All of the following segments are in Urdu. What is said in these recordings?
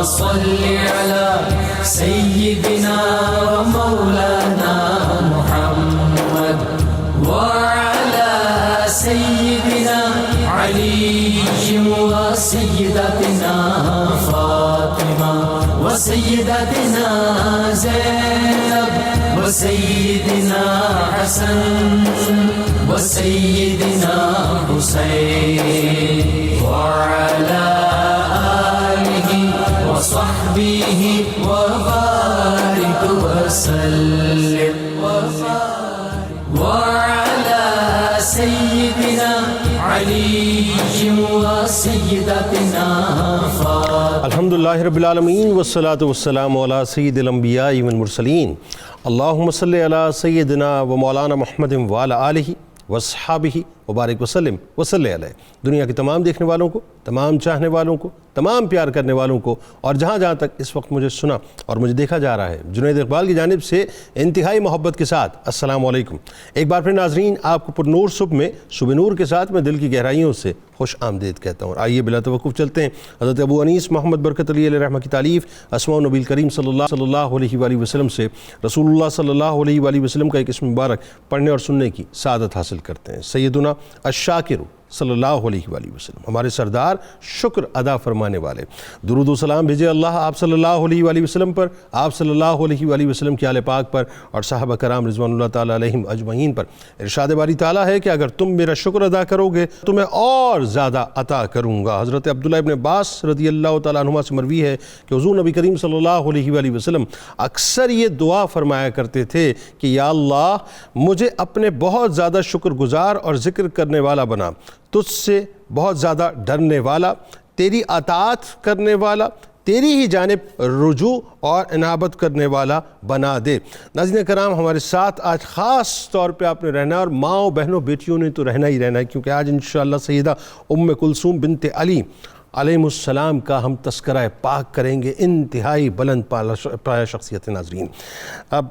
صل على سيدنا ومولانا محمد وعلى سيدنا علي وسيدتنا فاطمة وسيدتنا زينب وسيدنا حسن وسيدنا حسين وعلى آله وصحبه وبارك وسلم وعلى سيدنا علي وسيدتنا فاطمة. الحمدللہ رب العالمین والصلاة والسلام علی سید الانبیاء والمرسلین. اللہم صلی علی سیدنا و مولانا محمد وعلی آلہ واصحابہ وبارک وسلم وصلی علیہ. دنیا کے تمام دیکھنے والوں کو، تمام چاہنے والوں کو، تمام پیار کرنے والوں کو، اور جہاں جہاں تک اس وقت مجھے سنا اور مجھے دیکھا جا رہا ہے، جنید اقبال کی جانب سے انتہائی محبت کے ساتھ السلام علیکم. ایک بار پھر ناظرین، آپ کو پر نور صبح میں صبح نور کے ساتھ میں دل کی گہرائیوں سے خوش آمدید کہتا ہوں. آئیے بلا توقف چلتے ہیں حضرت ابو انیس محمد برکت علی علیہ رحمہ کی تالیف اسماء نبی کریم صلی اللہ علیہ وآلہ وسلم سے رسول اللہ صلی اللہ علیہ وآلہ وسلم کا ایک اسم مبارک پڑھنے اور سننے کی سعادت حاصل کرتے ہیں. سیدنا الشاکر صلی اللہ علیہ وآلہ وسلم، ہمارے سردار شکر ادا فرمانے والے. درود و سلام بھیجے اللہ آپ صلی اللہ علیہ وآلہ وسلم پر، آپ صلی اللہ علیہ وآلہ وسلم کے آل پاک پر اور صحابہ کرام رضوان اللہ تعالیٰ علیہم اجمعین پر. ارشاد باری تعالیٰ ہے کہ اگر تم میرا شکر ادا کرو گے تمہیں اور زیادہ عطا کروں گا. حضرت عبداللہ ابن عباس رضی اللہ تعالیٰ عنہما سے مروی ہے کہ حضور نبی کریم صلی اللہ علیہ وآلہ وسلم اکثر یہ دعا فرمایا کرتے تھے کہ یا اللہ مجھے اپنے بہت زیادہ شکر گزار اور ذکر کرنے والا بنا، تجھ سے بہت زیادہ ڈرنے والا، تیری اطاعت کرنے والا، تیری ہی جانب رجوع اور انابت کرنے والا بنا دے. ناظرین کرام، ہمارے ساتھ آج خاص طور پہ آپ نے رہنا ہے، اور ماؤں بہنوں بیٹیوں نے تو رہنا ہی رہنا ہے، کیونکہ آج انشاءاللہ سیدہ ام کلثوم بنت علی علیہ السلام کا ہم تذکرہ پاک کریں گے. انتہائی بلند پایہ شخصیت. ناظرین، اب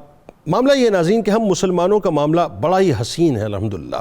معاملہ یہ ناظرین کہ ہم مسلمانوں کا معاملہ بڑا ہی حسین ہے الحمدللہ.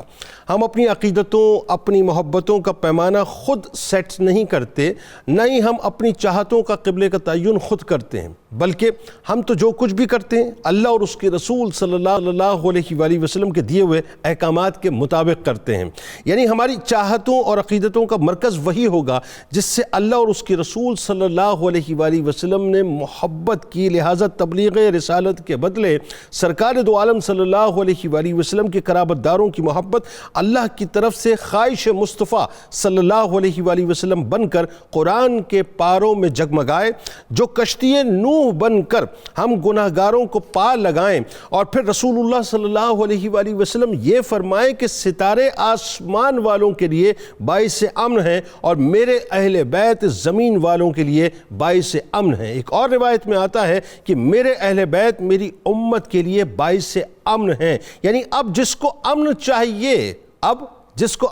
ہم اپنی عقیدتوں، اپنی محبتوں کا پیمانہ خود سیٹ نہیں کرتے، نہ ہی ہم اپنی چاہتوں کا قبلے کا تعین خود کرتے ہیں، بلکہ ہم تو جو کچھ بھی کرتے ہیں اللہ اور اس کے رسول صلی اللہ علیہ وآلہ وسلم کے دیے ہوئے احکامات کے مطابق کرتے ہیں. یعنی ہماری چاہتوں اور عقیدتوں کا مرکز وہی ہوگا جس سے اللہ اور اس کے رسول صلی اللہ علیہ وآلہ وسلم نے محبت کی. لہٰذا تبلیغ رسالت کے بدلے سرکار دو عالم صلی اللہ علیہ وآلہ وسلم کے قرابت داروں کی محبت اللہ کی طرف سے خواہش مصطفیٰ صلی اللہ علیہ وآلہ وسلم بن کر قرآن کے پاروں میں جگمگائے. جو کشتی نوح بن کر ہم گناہگاروں کو پار لگائیں، اور پھر رسول اللہ صلی اللہ علیہ وآلہ وسلم یہ فرمائیں کہ ستارے آسمان والوں کے لیے باعث امن ہیں اور میرے اہل بیت زمین والوں کے لیے باعث امن ہیں. ایک اور روایت میں آتا ہے کہ میرے اہل بیت میری امت کے لیے باعث امن ہیں. یعنی اب جس کو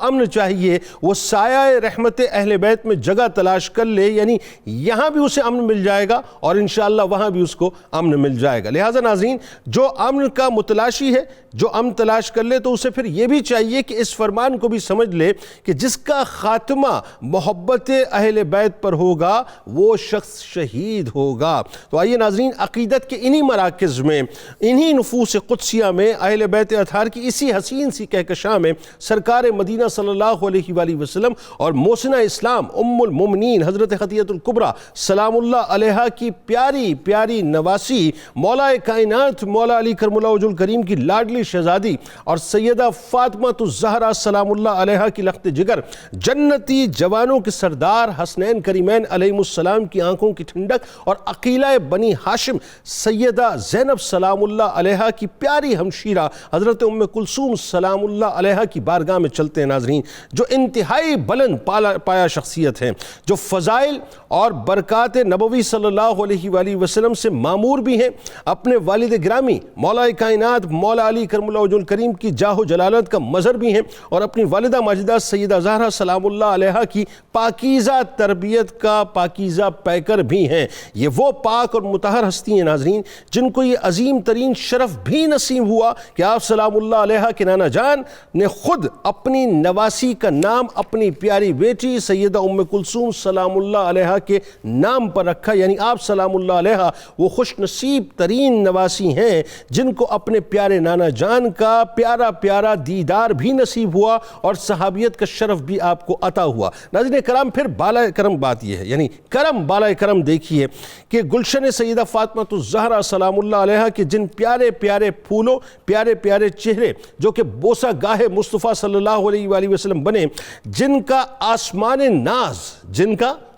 امن چاہیے وہ سایہ رحمت اہل بیت میں جگہ تلاش کر لے، یعنی یہاں بھی اسے امن مل جائے گا اور انشاءاللہ وہاں بھی اس کو امن مل جائے گا. لہٰذا ناظرین، جو امن کا متلاشی ہے، جو امن تلاش کر لے، تو اسے پھر یہ بھی چاہیے کہ اس فرمان کو بھی سمجھ لے کہ جس کا خاتمہ محبت اہل بیت پر ہوگا وہ شخص شہید ہوگا. تو آئیے ناظرین، عقیدت کے انہی مراکز میں، انہی نفوس قدسیہ میں، اہل بیت اطہار کی اسی حسین سی کہکشاں میں سرکار مدینہ صلی اللہ علیہ وآلہ وسلم اور موسنہ اسلام ام المومنین حضرت خدیجہ الکبریٰ سلام اللہ علیہا کی پیاری پیاری نواسی، مولا کائنات مولا علی کرم اللہ وجہ الکریم کی لاڈلی شہزادی اور سیدہ فاطمہ الزہرا سلام اللہ علیہا کی لخت جگر، جنتی جوانوں کے سردار حسنین کریمین علیہ السلام کی آنکھوں کی ٹھنڈک، اور عقیلہ بنی ہاشم سیدہ زینب سلام اللہ علیہا کی پیاری ہمشیرہ حضرت ام کلثوم سلام اللہ علیہا کی بارگاہ میں چلتے ہیں. ناظرین، جو انتہائی بلند پایہ شخصیت ہیں، جو فضائل اور برکات نبوی صلی اللہ علیہ وآلہ وسلم سے معمور بھی ہیں، اپنے والد گرامی مولا کائنات مولا علی کرم اللہ وجہ الکریم کی جاہ و جلالت کا مظہر بھی ہیں اور اپنی والدہ ماجدہ سیدہ زہرا سلام اللہ علیہا کی پاکیزہ تربیت کا پاکیزہ پیکر بھی ہیں۔ یہ وہ پاک اور مطہر ہستی ہیں ناظرین جن کو یہ عظیم ترین شرف بھی نصیب ہوا کہ آپ سلام اللہ علیہا کے نانا جان نے خود اپنی نواسی کا نام اپنی پیاری بیٹی سیدہ ام کلثوم سلام اللہ علیہا کے نام پر رکھا، یعنی آپ سلام اللہ علیہا وہ خوش نصیب ترین نواسی ہیں جن کو اپنے پیارے نانا جان کا پیارا پیارا دیدار بھی نصیب ہوا اور صحابیت کا شرف بھی آپ کو عطا ہوا۔ ناظرین کرام پھر بالائے کرم بات یہ ہے، یعنی کرم بالائے کرم دیکھیے کہ گلشن سیدہ فاطمہ الزہرا سلام اللہ علیہا کے جن پیارے پیارے پھولوں پیارے پیارے چہرے جو کہ بوسہ گاہ مصطفیٰ صلی اللہ علیہ وآلہ وسلم بنے، جن کا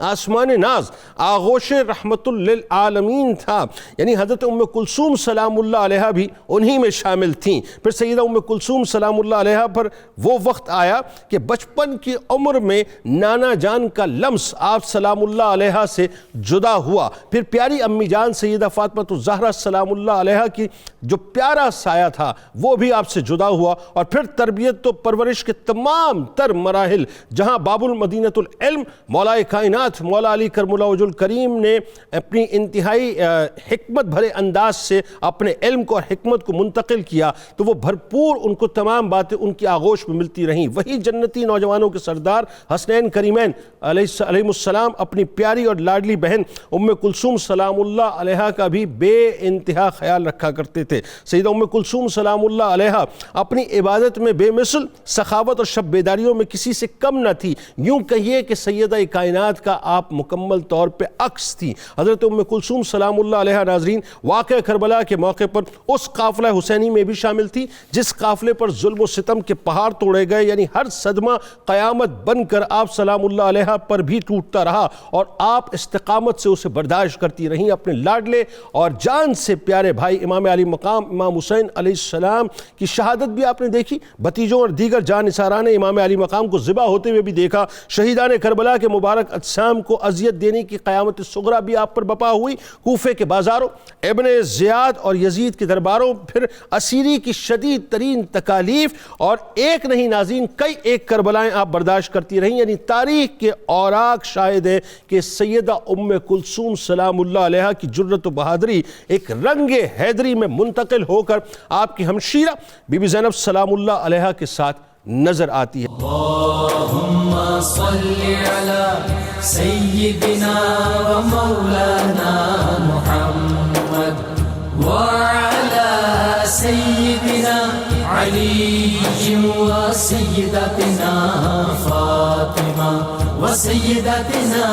آسمان ناز آغوش رحمت للعالمین تھا، یعنی حضرت ام کلثوم سلام اللہ علیہا بھی انہی میں شامل تھیں۔ پھر سیدہ ام کلثوم سلام اللہ علیہا پر وہ وقت آیا کہ بچپن کی عمر میں نانا جان کا لمس آپ سلام اللہ علیہا سے جدا ہوا، پھر پیاری امی جان سیدہ فاطمہ الزہرا سلام اللہ علیہا کی جو پیارا سایہ تھا وہ بھی آپ سے جدا ہوا، اور پھر تربیت و پرورش کے تمام تر مراحل جہاں باب المدینۃ العلم مولا کائنات مولا علی کرم اللہ وجہ الکریم نے اپنی انتہائی حکمت بھرے انداز سے اپنے علم کو اور حکمت کو منتقل کیا، تو وہ بھرپور ان کو تمام باتیں ان کی آغوش میں ملتی رہیں۔ وہی جنتی نوجوانوں کے سردار حسنین کریمین علیہ السلام اپنی پیاری اور لاڈلی بہن ام کلثوم سلام اللہ علیہا کا بھی بے انتہا خیال رکھا کرتے تھے۔ سیدہ ام کلثوم سلام اللہ علیہا اپنی عبادت میں بے مثل، سخاوت اور شب بیداریوں میں کسی سے کم نہ تھی، یوں کہیے کہ سیدہ کائنات کا آپ مکمل طور پہ عکس تھی۔ حضرت ام کلثوم سلام اللہ علیہا ناظرین واقعہ کربلا کے موقع پر اس قافلہ حسینی میں بھی شامل تھی جس قافلے پر ظلم و ستم کے پہاڑ توڑے گئے، یعنی ہر صدمہ قیامت بن کر آپ سلام اللہ علیہا پر بھی ٹوٹتا رہا اور آپ استقامت سے اسے برداشت کرتی رہیں۔ اپنے لاڈلے اور جان سے پیارے بھائی امام علی مقام امام حسین علیہ السلام کی شہادت بھی آپ نے دیکھی، بھتیجوں اور دیگر جان نثاران نے امام علی مقام کو ذبح ہوتے ہوئے بھی دیکھا، شہیدان کربلا کے مبارک اجسام کو اذیت دینے کی قیامت صغریٰ بھی آپ پر بپا ہوئی۔ کوفے کے بازاروں، ابن زیاد اور یزید کے درباروں، پھر اسیری کی شدید ترین تکالیف اور ایک نہیں ناظرین کئی ایک کربلائیں آپ برداشت کرتی رہیں، یعنی تاریخ کے اوراق شاہد ہے کہ سیدہ ام کلثوم سلام اللہ علیہا کی جرت و بہادری ایک رنگ حیدری میں منتقل ہو کر آپ کی ہمشیرہ بی بی زینب سلام اللہ علیہا کے ساتھ نظر آتی ہے۔ اللہم صلی علی سیدنا و مولانا محمد وعلی سیدنا علی و سیدتنا فاطمہ و سیدتنا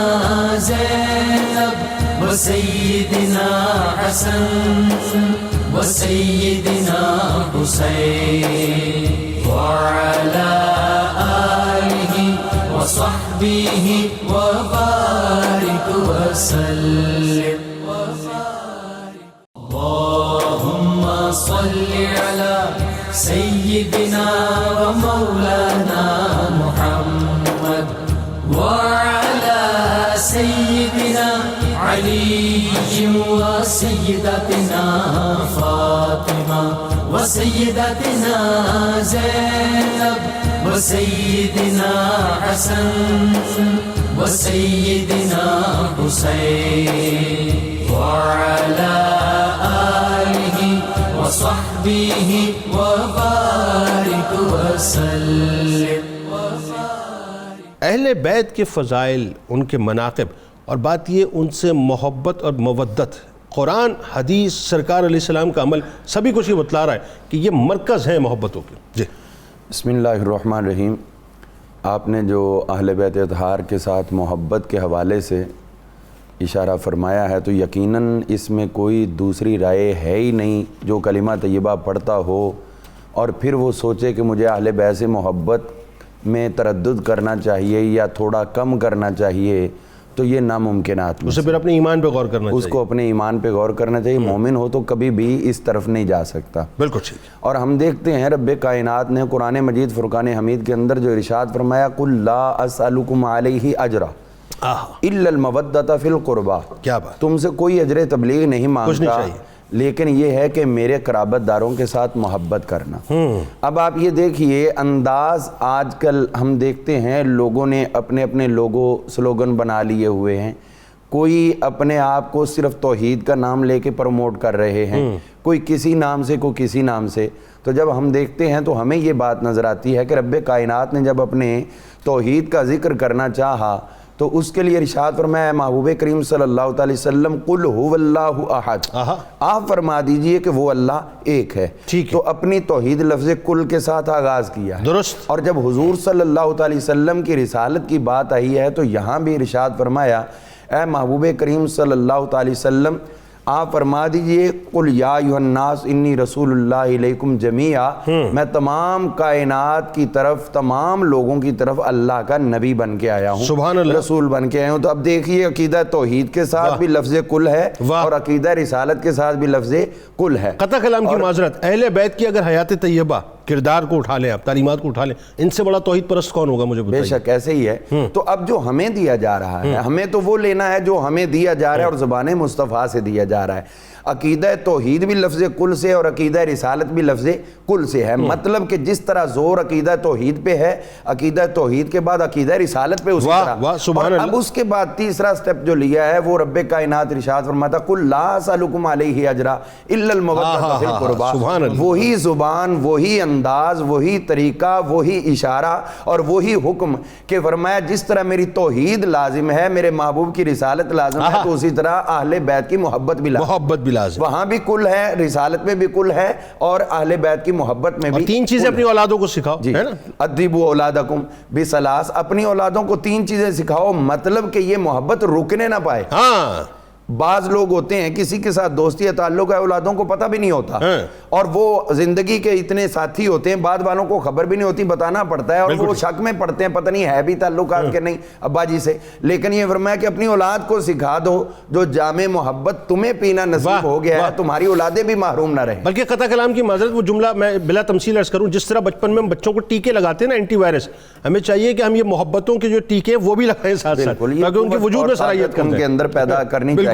زینب و سیدنا حسن و سیدنا حسین وعلى آله وصحبه وبارك وسلم اللهم صل على سيدنا ومولانا محمد وعلى سيدنا علي وسيدتنا فاطمة وسيدتنا زينب وسيدنا حسن وسيدنا حسين وعلى آله وصحبه وبارك وسلم۔ اہل بیت کے فضائل، ان کے مناقب، اور بات یہ ان سے محبت اور مودت، قرآن حدیث سرکار علیہ السلام کا عمل سبھی کچھ یہ بتلا رہا ہے کہ یہ مرکز ہے محبتوں کے۔ جی بسم اللہ الرحمن الرحیم۔ آپ نے جو اہل بیت اطہار کے ساتھ محبت کے حوالے سے اشارہ فرمایا ہے تو یقیناً اس میں کوئی دوسری رائے ہے ہی نہیں جو کلمہ طیبہ پڑھتا ہو اور پھر وہ سوچے کہ مجھے اہل بیت سے محبت میں تردد کرنا چاہیے یا تھوڑا کم کرنا چاہیے، تو یہ ناممکنات میں اسے پھر اپنے ایمان پہ غور کرنا چاہیے، اس کو اپنے ایمان پہ غور کرنا چاہیے۔ مومن ہو تو کبھی بھی اس طرف نہیں جا سکتا۔ بالکل ٹھیک۔ اور ہم دیکھتے ہیں رب کائنات نے قرآن مجید فرقان حمید کے اندر جو ارشاد فرمایا قُلْ لَا أَسْأَلُكُمْ عَلَيْهِ أَجْرًا إِلَّا الْمَوَدَّةَ فِي الْقُرْبَى، کیا بات، تم سے کوئی اجر تبلیغ نہیں مانگتا لیکن یہ ہے کہ میرے قرابت داروں کے ساتھ محبت کرنا۔ اب آپ یہ دیکھیے انداز آج کل ہم دیکھتے ہیں لوگوں نے اپنے اپنے لوگو سلوگن بنا لیے ہوئے ہیں، کوئی اپنے آپ کو صرف توحید کا نام لے کے پروموٹ کر رہے ہیں، کوئی کسی نام سے کوئی کسی نام سے۔ تو جب ہم دیکھتے ہیں تو ہمیں یہ بات نظر آتی ہے کہ رب کائنات نے جب اپنے توحید کا ذکر کرنا چاہا تو اس کے لیے ارشاد فرمایا محبوب کریم صلی اللہ علیہ وسلم قل هو اللہ احد، آپ فرما دیجئے کہ وہ اللہ ایک ہے۔ تو اپنی توحید لفظ کل کے ساتھ آغاز کیا ہے، درست۔ اور جب حضور صلی اللہ علیہ وسلم کی رسالت کی بات آئی ہے تو یہاں بھی ارشاد فرمایا اے محبوب کریم صلی اللہ علیہ وسلم آپ فرما دیجئے قل یا ایھا الناس انی رسول اللہ الیکم جمیعا، میں تمام کائنات کی طرف تمام لوگوں کی طرف اللہ کا نبی بن کے آیا ہوں، سبحان اللہ، رسول بن کے آیا ہوں۔ تو اب دیکھیے عقیدہ توحید کے ساتھ بھی لفظ کل ہے اور عقیدہ رسالت کے ساتھ بھی لفظ کل ہے۔ قطع کلام کی معذرت، اہل بیت کی اگر حیات طیبہ کردار کو اٹھا لیں، آپ تعلیمات کو اٹھا لیں، ان سے بڑا توحید پرست کون ہوگا مجھے بتائیے؟ بے شک ایسے ہی ہے۔ تو اب جو ہمیں دیا جا رہا ہے، ہمیں تو وہ لینا ہے جو ہمیں دیا جا رہا ہے اور زبان مصطفیٰ سے دیا جا رہا ہے۔ عقیدہ توحید بھی لفظ کل سے اور عقیدہ رسالت بھی لفظ کل سے ہے، مطلب کہ جس طرح زور عقیدہ توحید پہ ہے، عقیدہ توحید کے بعد عقیدہ رسالت پہ اسی طرح۔ اور اب اس کے بعد تیسرا سٹیپ جو لیا ہے وہ رب کائنات ارشاد فرماتا قل لا اسألکم علیہ اجرا الا المودۃ فی القربی، وہی زبان، وہی انداز، وہی طریقہ، وہی اشارہ اور وہی حکم کہ فرمایا جس طرح میری توحید لازم ہے، میرے محبوب کی رسالت لازم ہے، تو اسی طرح اہل بیت کی محبت بھی لازم، وہاں بھی کل ہے، رسالت میں بھی کل ہے اور اہل بیت کی محبت میں بھی۔ تین چیزیں اپنی اولادوں کو سکھاؤ، جی، ادبوا اولادکم بثلاث، اپنی اولادوں کو تین چیزیں سکھاؤ، مطلب کہ یہ محبت رکنے نہ پائے۔ بعض لوگ ہوتے ہیں کسی کے ساتھ دوستی یا تعلق ہے، اولادوں کو پتہ بھی نہیں ہوتا اور وہ زندگی کے اتنے ساتھی ہوتے ہیں، بعد والوں کو خبر بھی نہیں ہوتی، بتانا پڑتا ہے اور وہ شک میں پڑتے ہیں پتہ نہیں ہے بھی تعلقات کے نہیں ابا جی سے۔ لیکن یہ فرمایا کہ اپنی اولاد کو سکھا دو جو جام محبت تمہیں پینا نصیب ہو گیا ہے، تمہاری اولادیں بھی محروم نہ رہیں۔ بلکہ قطع کلام کی معذرت، وہ جملہ میں بلا تمثیل عرض کروں، جس طرح بچپن میں ہم بچوں کو ٹیکے لگاتے ہیں نا اینٹی وائرس، ہمیں چاہیے کہ ہم یہ محبتوں کے جو ٹیکے وہ بھی لگائیں ساتھ ساتھ، تاکہ ان کے وجود میں صلاحیت ان کے اندر پیدا کرنی چاہیے،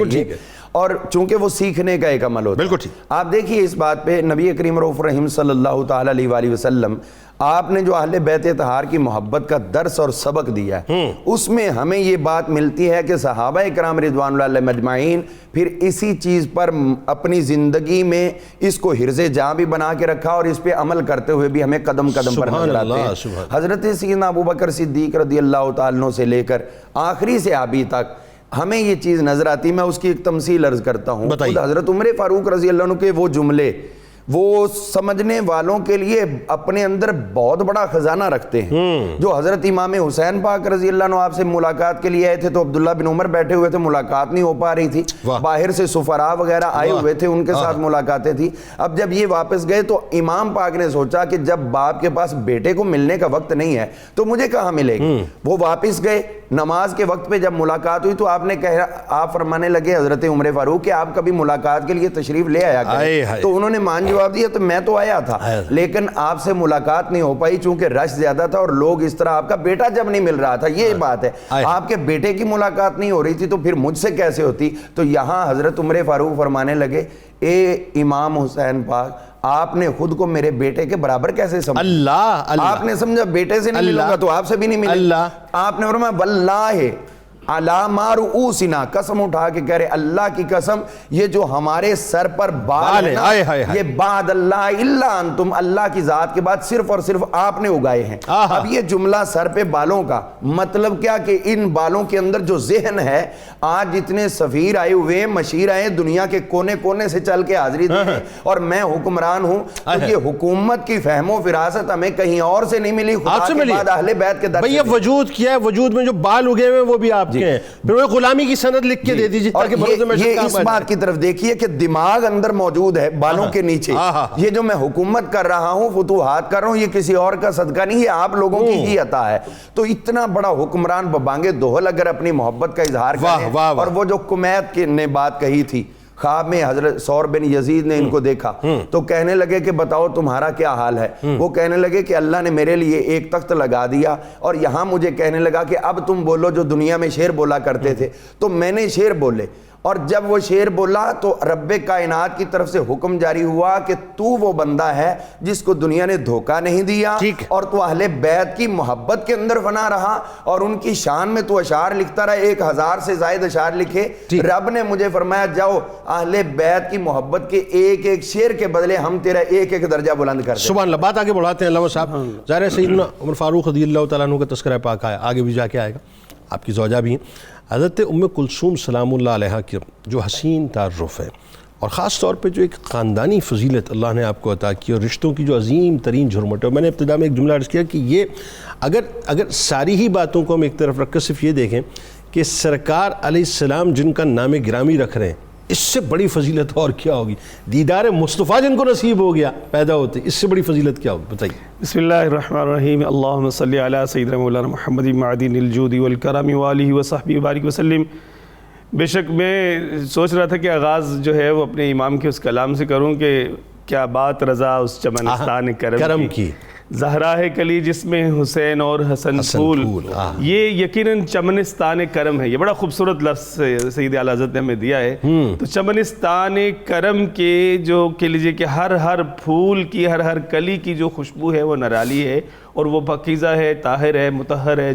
اور چونکہ وہ سیکھنے کا ایک عمل ہوتا ہے۔ بالکل ٹھیک۔ آپ دیکھیے اس بات پہ نبی کریم رؤوف رحیم صلی اللہ تعالی علیہ وآلہ وسلم آپ نے جو اہل بیت اطہار کی محبت کا درس اور سبق دیا ہے، اس میں ہمیں یہ بات ملتی ہے کہ صحابہ کرام رضوان اللہ علیہم اجمعین پھر اسی چیز پر اپنی زندگی میں اس کو حرز جاں بھی بنا کے رکھا اور اس پہ عمل کرتے ہوئے بھی ہمیں قدم قدم پر نظر آتے ہیں۔ حضرت سیدنا ابوبکر صدیق رضی اللہ تعالیٰ عنہ سے لے کر آخری صحابی تک ہمیں یہ چیز نظر آتی، میں اس کی ایک تمثیل عرض کرتا ہوں۔ خود حضرت عمر فاروق رضی اللہ عنہ کے وہ جملے وہ سمجھنے والوں کے لیے اپنے اندر بہت بڑا خزانہ رکھتے ہیں۔ جو حضرت امام حسین پاک رضی اللہ عنہ آپ سے ملاقات کے لیے آئے تھے تو عبداللہ بن عمر بیٹھے ہوئے تھے، ملاقات نہیں ہو پا رہی تھی، باہر سے سفراء وغیرہ آئے ہوئے تھے، ان کے ساتھ ملاقاتیں تھی۔ اب جب یہ واپس گئے تو امام پاک نے سوچا کہ جب باپ کے پاس بیٹے کو ملنے کا وقت نہیں ہے تو مجھے کہاں ملے گی۔ وہ واپس گئے، نماز کے وقت پہ جب ملاقات ہوئی تو آپ فرمانے لگے حضرت عمر فاروق کہ آپ کبھی ملاقات کے لیے تشریف لے آیا کریں، تو انہوں نے مان جواب دیا تو میں تو آیا تھا لیکن آپ سے ملاقات نہیں ہو پائی چونکہ رش زیادہ تھا اور لوگ اس طرح، آپ کا بیٹا جب نہیں مل رہا تھا، یہ بات ہے، آپ کے بیٹے کی ملاقات نہیں ہو رہی تھی تو پھر مجھ سے کیسے ہوتی۔ تو یہاں حضرت عمر فاروق فرمانے لگے اے امام حسین پاک، آپ نے خود کو میرے بیٹے کے برابر کیسے سمجھا؟ اللہ آپ نے سمجھا بیٹے سے نہیں ملوں گا تو آپ سے بھی نہیں ملے۔ آپ نے فرمایا واللہ علی ما رؤوسنا، قسم اٹھا کے کہہ رہے اللہ کی قسم یہ جو ہمارے سر پر بال ہے نا، یہ بعد اللہ الا انتم، اللہ کی ذات کے بعد صرف اور صرف آپ نے اگائے ہیں۔ اب یہ جملہ سر پہ بالوں کا مطلب کیا کہ ان بالوں کے اندر جو ذہن ہے، آج جتنے سفیر آئے ہوئے ہیں، مشیر آئے ہیں، دنیا کے کونے کونے سے چل کے حاضری دی ہیں اور میں حکمران ہوں، تو یہ حکومت کی فہم و فراست ہمیں کہیں اور سے نہیں ملی، خدا کے بعد اہل بیت کے در سے۔ بھئی یہ وجود کیا ہے، وجود میں جو بال اگے ہوئے وہ بھی آپ کے ہیں، پھر وہ غلامی کی سند لکھ کے دے دیجیے تاکہ بروز میں یہ اس بات کی طرف دیکھیے کہ دماغ اندر موجود ہے بالوں کے نیچے، یہ جو میں حکومت کر رہا ہوں، فتوحات کر رہا ہوں، یہ کسی اور کا صدقہ نہیں ہے، آپ لوگوں کی ہی عطا ہے۔ تو اتنا بڑا حکمران ببانگ دوہل اگر اپنی محبت کا اظہار کریں، اور وہ جو کمیت نے بات کہی تھی، خواب میں حضرت ثور بن یزید نے ان کو دیکھا تو کہنے لگے کہ بتاؤ تمہارا کیا حال ہے؟ وہ کہنے لگے کہ اللہ نے میرے لیے ایک تخت لگا دیا اور یہاں مجھے کہنے لگا کہ اب تم بولو جو دنیا میں شعر بولا کرتے تھے، تو میں نے شعر بولے اور جب وہ شعر بولا تو رب کائنات کی طرف سے حکم جاری ہوا کہ تو وہ بندہ ہے جس کو دنیا نے دھوکہ نہیں دیا، اور تو اہل بیت کی محبت کے اندر فنا رہا اور ان کی شان میں تو اشعار لکھتا رہا، 1000 سے زائد اشعار لکھے۔ رب نے مجھے فرمایا جاؤ اہل بیت کی محبت کے ایک ایک شعر کے بدلے ہم تیرا ایک ایک درجہ بلند کرتے ہیں۔ سبحان اللہ۔ بات آگے بڑھاتے ہیں علامہ صاحب۔ ظاہر ہے سیدنا عمر فاروق رضی اللہ تعالیٰ عنہ کا تذکرہ پاک ہے، آگے بھی جا کے آئے گا، آپ کی زوجہ بھی ہیں۔ حضرت ام کلثوم سلام اللہ علیہ کی جو حسین تعارف ہے، اور خاص طور پہ جو ایک خاندانی فضیلت اللہ نے آپ کو عطا کی اور رشتوں کی جو عظیم ترین جھرمٹ ہے، میں نے ابتدا میں ایک جملہ عرض کیا کہ یہ اگر ساری ہی باتوں کو ہم ایک طرف رکھ کر صرف یہ دیکھیں کہ سرکار علیہ السلام جن کا نام گرامی رکھ رہے ہیں، اس سے بڑی فضیلت اور کیا ہوگی؟ دیدار مصطفیٰ جن کو نصیب ہو گیا پیدا ہوتے، اس سے بڑی فضیلت کیا ہوگی؟ بتائیے۔ بسم اللہ الرحمن الرحیم، اللہم صلی علی سیدنا مولانا محمد معدن الجود والکرم وآلہ وصحبہ وبارک وسلم۔ بے شک میں سوچ رہا تھا کہ آغاز جو ہے وہ اپنے امام کے اس کلام سے کروں کہ کیا بات رضا اس چمنستان کرم کی، زہرا ہے کلی جس میں حسین اور حسن پھول۔ یہ یقیناً چمنستان کرم ہے، یہ بڑا خوبصورت لفظ سید اعلیٰ حضرت نے ہمیں دیا ہے۔ تو چمنستان کرم کے جو کہہ لیجیے کہ ہر پھول کی ہر کلی کی جو خوشبو ہے وہ نرالی ہے، اور وہ پاکیزہ ہے، طاہر ہے، مطہر ہے،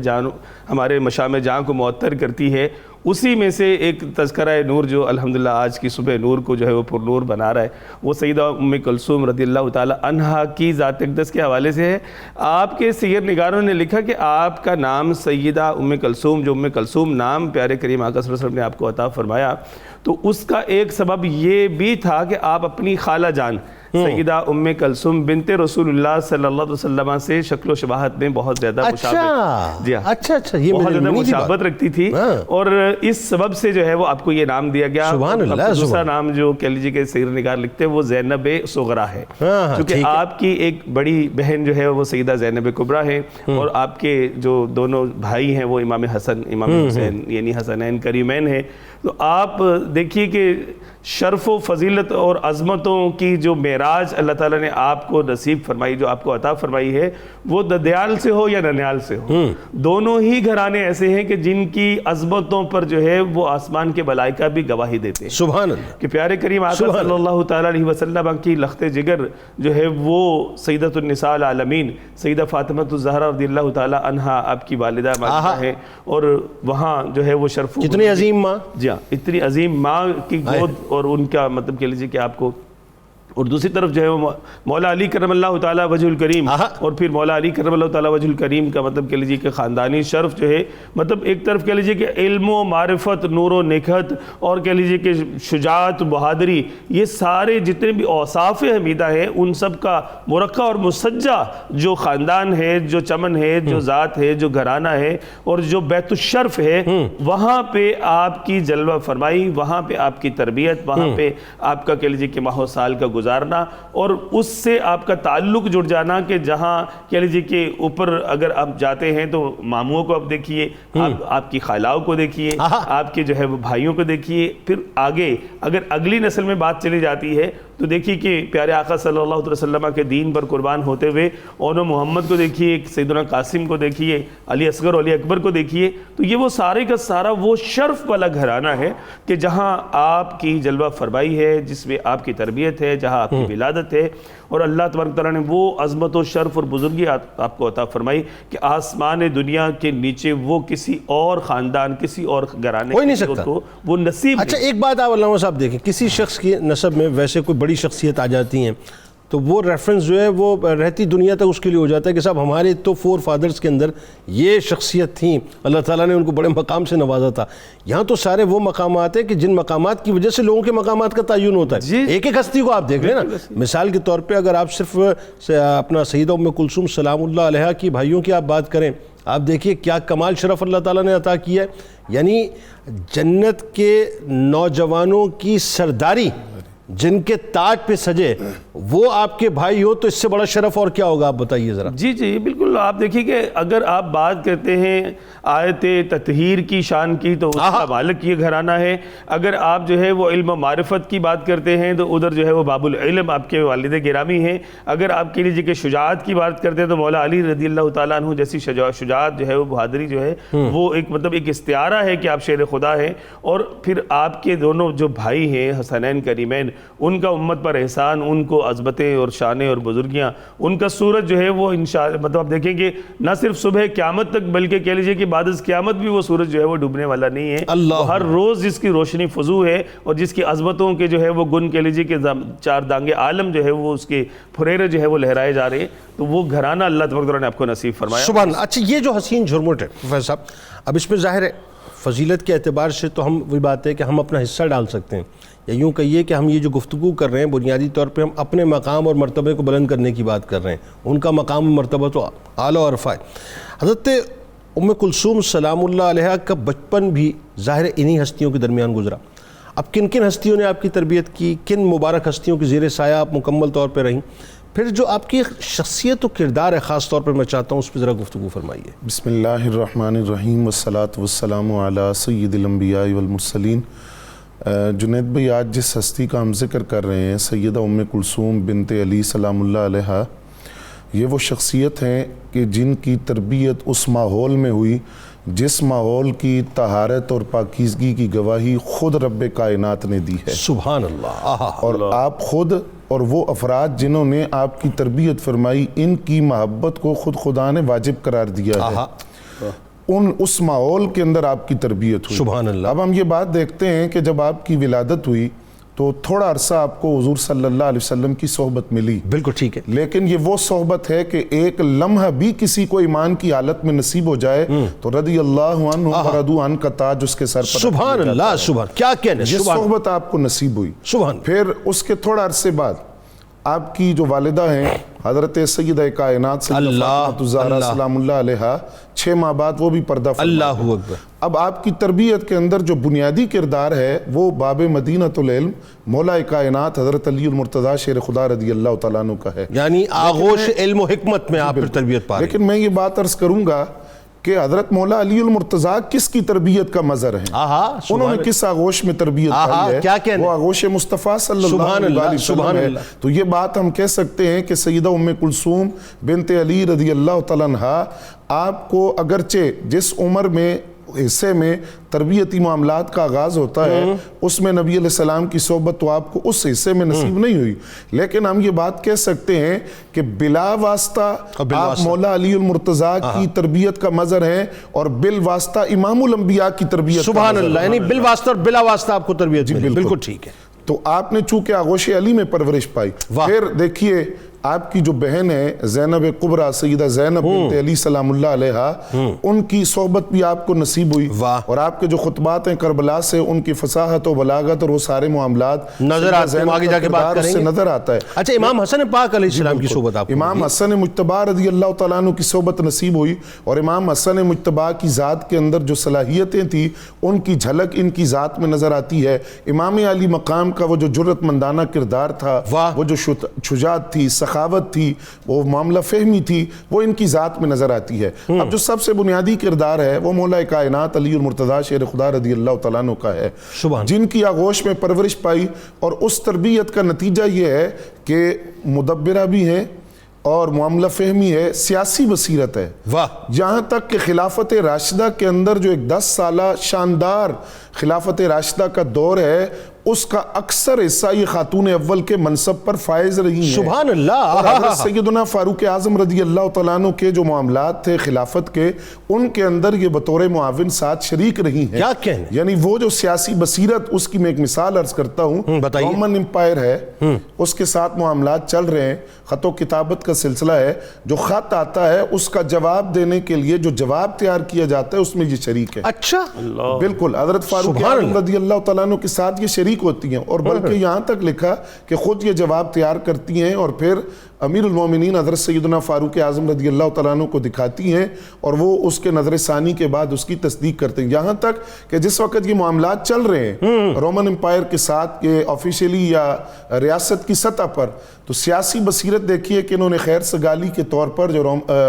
ہمارے مشام جاں کو معطر کرتی ہے۔ اسی میں سے ایک تذکرہ نور جو الحمدللہ آج کی صبح نور کو جو ہے وہ پر نور بنا رہا ہے، وہ سیدہ ام کلثوم رضی اللہ تعالی عنہا کی ذات اقدس کے حوالے سے ہے۔ آپ کے سیر نگاروں نے لکھا کہ آپ کا نام سیدہ ام کلثوم، جو ام کلثوم نام پیارے کریم آقا صلی اللہ علیہ وسلم نے آپ کو عطا فرمایا، تو اس کا ایک سبب یہ بھی تھا کہ آپ اپنی خالہ جان سیدہ ام کلثوم بنت رسول اللہ صلی اللہ علیہ وسلم سے شکل و شباہت میں بہت زیادہ مشابہت، یہ بہت زیادہ مشابہت رکھتی تھی، اور اس سبب سے جو ہے وہ آپ کو یہ نام دیا گیا۔ دوسرا نام جو کہہ لیجیے کہ سیر نگار لکھتے ہیں وہ زینب صغرا ہے، کیونکہ آپ کی ایک بڑی بہن جو ہے وہ سیدہ زینب کبریٰ ہے، اور آپ کے جو دونوں بھائی ہیں وہ امام حسن امام حسین یعنی حسنین کریمین ہیں۔ تو آپ دیکھیے کہ شرف و فضیلت اور عظمتوں کی جو معراج اللہ تعالیٰ نے آپ کو نصیب فرمائی، جو آپ کو عطا فرمائی ہے، وہ ددیال سے ہو یا ننیال سے ہو، دونوں ہی گھرانے ایسے ہیں کہ جن کی عظمتوں پر جو ہے وہ آسمان کے ملائکہ بھی گواہی دیتے ہیں۔ سبحان اللہ۔ کہ پیارے کریم آقا صلی اللہ تعالیٰ علیہ وسلم کی لخت جگر جو ہے وہ سیدۃ النساء العالمین سیدہ فاطمہ الزہرا رضی اللہ تعالیٰ عنہا آپ کی والدہ ماجدہ ہے، اور وہاں جو ہے وہ شرف کتنی عظیم ماں، جی ہاں، اتنی عظیم ماں کی گود، اور ان کا مطلب کہہ لیجیے کہ آپ کو، اور دوسری طرف جو ہے وہ مولا علی کرم اللہ تعالیٰ وجہ الکریم، اور پھر مولا علی کرم اللہ تعالیٰ وجہ الکریم کا مطلب کہہ لیجیے کہ خاندانی شرف جو ہے، مطلب ایک طرف کہہ لیجیے کہ علم و معرفت، نور و نکہت، اور کہہ لیجیے کہ شجاعت، بہادری، یہ سارے جتنے بھی اوصاف حمیدہ ہیں ان سب کا مرقع اور مسجع جو خاندان ہے، جو چمن ہے، جو ذات ہے، جو گھرانہ ہے، اور جو بیت الشرف ہے، وہاں پہ آپ کی جلوہ فرمائی، وہاں پہ آپ کی تربیت، وہاں پہ آپ کا کہہ لیجیے کہ ماہ و سال کا گزارنا، اور اس سے آپ کا تعلق جڑ جانا کہ جہاں کہہ لیجیے کہ اوپر اگر آپ جاتے ہیں تو ماموں کو آپ دیکھیے، آپ کی خالاؤں کو دیکھیے، آپ کے جو ہے وہ بھائیوں کو دیکھیے، پھر آگے اگر اگلی نسل میں بات چلی جاتی ہے تو دیکھیے کہ پیارے آقا صلی اللہ علیہ وسلم کے دین پر قربان ہوتے ہوئے اون محمد کو دیکھیے، سیدنا قاسم کو دیکھیے، علی اصغر اور علی اکبر کو دیکھیے، تو یہ وہ سارے کا سارا وہ شرف والا گھرانہ ہے کہ جہاں آپ کی جلوہ فرمائی ہے، جس میں آپ کی تربیت ہے، جہاں آپ کی ولادت ہے، اور اللہ تبارک تعالیٰ نے وہ عظمت و شرف اور بزرگی آپ کو عطا فرمائی کہ آسمان دنیا کے نیچے وہ کسی اور خاندان، کسی اور گھرانے کو وہ نصیب۔ اچھا ایک بات آپ علامہ صاحب دیکھیں، کسی شخص کی نسب میں ویسے کوئی بڑی شخصیت آ جاتی ہیں تو وہ ریفرنس جو ہے وہ رہتی دنیا تک اس کے لیے ہو جاتا ہے کہ صاحب ہمارے تو فور فادرز کے اندر یہ شخصیت تھیں، اللہ تعالیٰ نے ان کو بڑے مقام سے نوازا تھا۔ یہاں تو سارے وہ مقامات ہیں کہ جن مقامات کی وجہ سے لوگوں کے مقامات کا تعین ہوتا ہے۔ ایک ایک ہستی کو آپ دیکھ لیں نا، مثال کے طور پہ اگر آپ صرف اپنا سیدہ ام کلثوم سلام اللہ علیہ کی بھائیوں کی آپ بات کریں، آپ دیکھیے کیا کمال شرف اللہ تعالیٰ نے عطا کیا ہے، یعنی جنت کے نوجوانوں کی سرداری جن کے تاج پہ سجے وہ آپ کے بھائی ہو تو اس سے بڑا شرف اور کیا ہوگا؟ آپ بتائیے ذرا۔ جی جی بالکل، آپ دیکھیے کہ اگر آپ بات کرتے ہیں آیت تطہیر کی شان کی تو اس کا مالک یہ گھرانہ ہے، اگر آپ جو ہے وہ علم و معرفت کی بات کرتے ہیں تو ادھر جو ہے وہ باب العلم آپ کے والد گرامی ہیں، اگر آپ کے لیجیے کہ شجاعت کی بات کرتے ہیں تو مولا علی رضی اللہ تعالیٰ عنہ جیسی شجاعت جو ہے وہ بہادری جو ہے وہ ایک مطلب ایک استعارہ ہے کہ آپ شیر خدا ہیں، اور پھر آپ کے دونوں جو بھائی ہیں حسنین کریمین، ان کا امت پر احسان، ان کو عظمتیں اور شانیں اور بزرگیاں، ان کا سورج جو ہے وہ انشاءاللہ مطلب آپ دیکھیں کہ نہ صرف صبح قیامت تک بلکہ کہہ لیجیے کہ بعد از قیامت بھی وہ سورج جو ہے وہ ڈوبنے والا نہیں ہے، وہ ہر روز جس کی روشنی فزو ہے اور جس کی عظمتوں کے جو ہے وہ گن کہہ لیجیے کہ چار دانگے عالم جو ہے وہ اس کے پھریرے جو ہے وہ لہرائے جا رہے ہیں، تو وہ گھرانہ اللہ تبارک و تعالیٰ نے آپ کو نصیب فرمایا۔ سبحان اللہ۔ اچھا یہ جو حسین جھرمٹ ہے پروفیسر صاحب، اب اس میں ظاہر ہے فضیلت کے اعتبار سے تو ہم وہی بات ہے کہ ہم اپنا حصہ ڈال سکتے ہیں، یا یوں کہیے کہ ہم یہ جو گفتگو کر رہے ہیں بنیادی طور پہ ہم اپنے مقام اور مرتبے کو بلند کرنے کی بات کر رہے ہیں، ان کا مقام و مرتبہ تو اعلیٰ و رفع ہے۔ حضرت ام کلثوم سلام اللہ علیہا کا بچپن بھی ظاہر انہی ہستیوں کے درمیان گزرا، اب کن کن ہستیوں نے آپ کی تربیت کی، کن مبارک ہستیوں کے زیر سایہ آپ مکمل طور پہ رہیں، پھر جو آپ کی شخصیت و کردار ہے خاص طور پر میں چاہتا ہوں اس پہ ذرا گفتگو فرمائیے۔ بسم اللہ الرحمن الرحیم والصلاة والسلام علی سید الانبیاء والمرسلین۔ جنید بھائی آج جس ہستی کا ہم ذکر کر رہے ہیں سیدہ ام کلثوم بنت علی سلام اللہ علیہا، یہ وہ شخصیت ہیں کہ جن کی تربیت اس ماحول میں ہوئی جس ماحول کی طہارت اور پاکیزگی کی گواہی خود رب کائنات نے دی ہے۔ سبحان اللہ۔ اور آپ خود اور وہ افراد جنہوں نے آپ کی تربیت فرمائی ان کی محبت کو خود خدا نے واجب قرار دیا ہے، اس ماحول کے اندر آپ کی تربیت ہوئی۔ سبحان اللہ۔ اب ہم یہ بات دیکھتے ہیں کہ جب آپ کی ولادت ہوئی تو تھوڑا عرصہ آپ کو حضور صلی اللہ علیہ وسلم کی صحبت ملی، بالکل ٹھیک ہے، لیکن یہ وہ صحبت ہے کہ ایک لمحہ بھی کسی کو ایمان کی حالت میں نصیب ہو جائے تو رضی اللہ عنہ ورضوا عنہ کا تاج اس کے سر پر۔ سبحان اللہ، سبحان، کیا کہنے، یہ صحبت آپ کو نصیب ہوئی۔ سبحان۔ پھر اس کے تھوڑا عرصے بعد آپ کی جو والدہ ہیں حضرت سیدہ کائنات سیدہ فاطمہ الزہرا سلام اللہ علیہا، 6 ماہ بعد وہ بھی پردہ فرما۔ اللہ اکبر۔ اب آپ کی تربیت کے اندر جو بنیادی کردار ہے وہ باب مدینۃ العلم مولا کائنات حضرت علی المرتضیٰ شیر خدا رضی اللہ تعالیٰ عنہ کا ہے، یعنی آغوش علم و حکمت میں آپ پھر تربیت پا رہے ہیں۔ لیکن میں یہ بات عرض کروں گا کہ حضرت مولا علی المرتضیٰ کس کی تربیت کا مظہر ہیں، انہوں نے کس آغوش میں تربیت پائی ہے، کیا کہنے، وہ آغوش مصطفیٰ صلی اللہ علیہ وسلم ہے۔ تو یہ بات ہم کہہ سکتے ہیں کہ سیدہ ام کلثوم بنت علی رضی اللہ تعالیٰ عنہا آپ کو اگرچہ جس عمر میں حصے میں تربیتی معاملات کا آغاز ہوتا ہے اس میں نبی علیہ السلام کی صحبت تو آپ کو اس حصے میں نصیب نہیں ہوئی، لیکن ہم یہ بات کہہ سکتے ہیں کہ بلا واسطہ آپ مولا علی المرتضیٰ کی تربیت کا مظہر ہیں اور بالواسطہ امام الانبیاء کی تربیت۔ سبحان اللہ، یعنی بالواسطہ اور بلا واسطہ آپ کو تربیت ملی، بالکل ٹھیک ہے۔ تو آپ نے چونکہ آغوش علی میں پرورش پائی، پھر دیکھیے آپ کی جو بہن ہے زینب کبریٰ سیدہ زینب بنت علی سلام اللہ علیہا، ان کی صحبت بھی آپ کو نصیب ہوئی، اور آپ کے جو خطبات ہیں کربلا سے ان کی فصاحت و بلاغت اور وہ سارے معاملات نظر آتے ہیں، آگے جا کے بات کریں گے، نظر آتا ہے۔ اچھا امام حسن پاک علیہ السلام کی صحبت آپ کو، امام حسن مجتبیٰ رضی اللہ تعالیٰ عنہ کی صحبت نصیب ہوئی، اور امام حسن مجتبیٰ کی ذات کے اندر جو صلاحیتیں تھیں ان کی جھلک ان کی ذات میں نظر آتی ہے۔ امام علی مقام کا وہ جو جرأت مندانہ کردار تھا، وہ جو شجاعت تھی، سخاوت تھی، وہ معاملہ فہمی تھی، وہ ان کی ذات میں نظر آتی ہے۔ اب جو سب سے بنیادی کردار ہے وہ مولا کائنات علی المرتضیٰ شیر خدا رضی اللہ تعالیٰ عنہ کا ہے، جن کی آغوش میں پرورش پائی، اور اس تربیت کا نتیجہ یہ ہے کہ مدبرہ بھی ہے اور معاملہ فہمی ہے، سیاسی بصیرت ہے، یہاں تک کہ خلافت راشدہ کے اندر جو ایک 10 سالہ شاندار خلافت راشدہ کا دور ہے اس کا اکثر حصہ یہ خاتون اول کے منصب پر فائز رہی ہیں۔ سبحان اللہ۔ اور حضرت سیدنا فاروق اعظم رضی اللہ تعالیٰ عنہ کے جو معاملات تھے خلافت کے، ان کے اندر یہ بطور معاون ساتھ شریک رہی ہیں۔ کیا کہنے، یعنی وہ جو سیاسی بصیرت، اس کی میں ایک مثال عرض کرتا ہوں، رومن امپائر ہے، اس کے ساتھ معاملات چل رہے ہیں، خط و کتابت کا سلسلہ ہے، جو خط آتا ہے اس کا جواب دینے کے لیے جو جواب تیار کیا جاتا ہے اس میں یہ شریک ہے۔ اچھا بالکل حضرت فاروق اعظم رضی اللہ تعالیٰ عنہ کے ساتھ یہ شریک ہوتی ہیں، اور بلکہ یہاں تک لکھا کہ خود یہ جواب تیار کرتی ہیں اور پھر امیر المومنین حضرت سیدنا فاروق اعظم رضی اللہ تعالیٰ عنہ کو دکھاتی ہیں اور وہ اس کے نظر ثانی کے بعد اس کی تصدیق کرتے ہیں، یہاں تک کہ جس وقت یہ معاملات چل رہے ہیں رومن امپائر کے ساتھ کہ آفیشیلی یا ریاست کی سطح پر، تو سیاسی بصیرت دیکھیے کہ انہوں نے خیر سگالی کے طور پر جو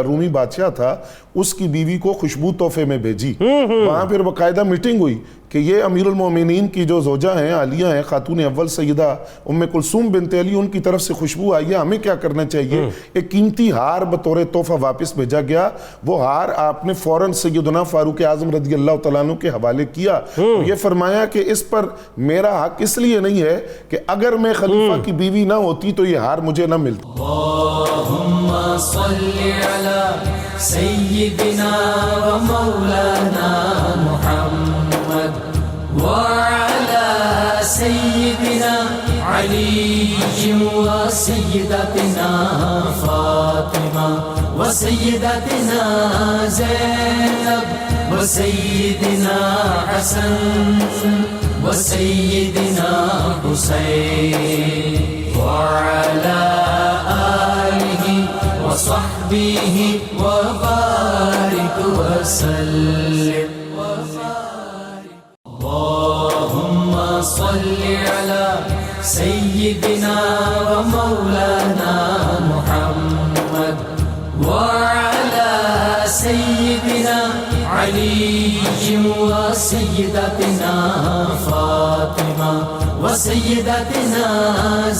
رومی بادشاہ تھا اس کی بیوی کو خوشبو تحفے میں بھیجی، وہاں پھر باقاعدہ میٹنگ ہوئی کہ یہ امیر المومنین کی جو زوجہ ہیں، عالیہ ہیں، خاتون اول سیدہ ام کلثوم بنت علی، ان کی طرف سے خوشبو آئی ہے، ہمیں کیا کرنا چاہیے؟ ایک قیمتی ہار بطور تحفہ واپس بھیجا گیا، وہ ہار آپ نے فوراً سیدنا فاروق اعظم رضی اللہ تعالیٰ عنہ کے حوالے کیا، یہ فرمایا کہ اس پر میرا حق اس لیے نہیں ہے کہ اگر میں خلیفہ کی بیوی نہ ہوتی تو یہ ہار مجھے نہ ملتا۔ اللہم صلی علی سیدنا و مولانا محمد وعلى سيدنا علي وسيدتنا فاطمة وسيدتنا زينب وسيدنا حسن وسيدنا حسين وعلى آله وصحبه وبارك وسلم۔ اللهم صل على سيدنا ومولانا محمد وعلى سيدنا علي وسيدتنا فاطمة وسيدتنا